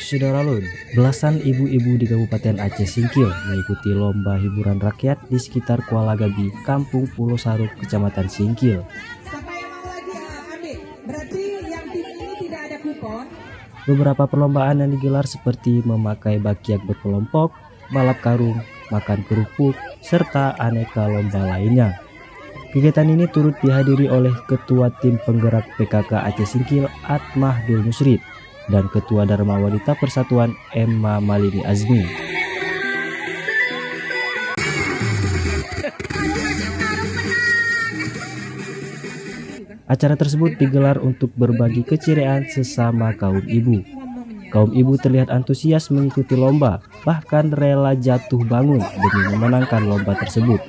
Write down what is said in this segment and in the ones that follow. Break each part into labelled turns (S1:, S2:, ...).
S1: Saudara Lun, belasan ibu-ibu di Kabupaten Aceh Singkil mengikuti lomba hiburan rakyat di sekitar Kuala Gabi, Kampung Pulau Saruk, Kecamatan Singkil. Beberapa perlombaan yang digelar seperti memakai bakiak berkelompok, balap karung, makan kerupuk, serta aneka lomba lainnya. Kegiatan ini turut dihadiri oleh Ketua Tim Penggerak PKK Aceh Singkil Atmahdul Musrid dan Ketua Dharma Wanita Persatuan Emma Malini Azmi. Acara tersebut digelar untuk berbagi keceriaan sesama kaum ibu. Kaum ibu terlihat antusias mengikuti lomba, bahkan rela jatuh bangun demi memenangkan lomba tersebut.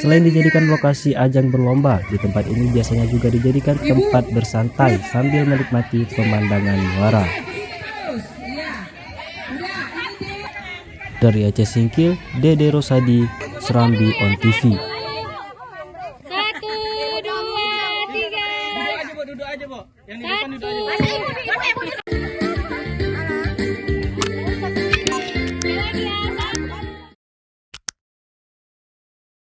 S1: Selain dijadikan lokasi ajang berlomba, di tempat ini biasanya juga dijadikan tempat bersantai sambil menikmati pemandangan muara. Dari Aceh Singkil, Dede Rosadi, Serambi On TV.
S2: 1, 2, 3.
S3: Duduk aja, Bu. Yang di depan duduk aja, Bu.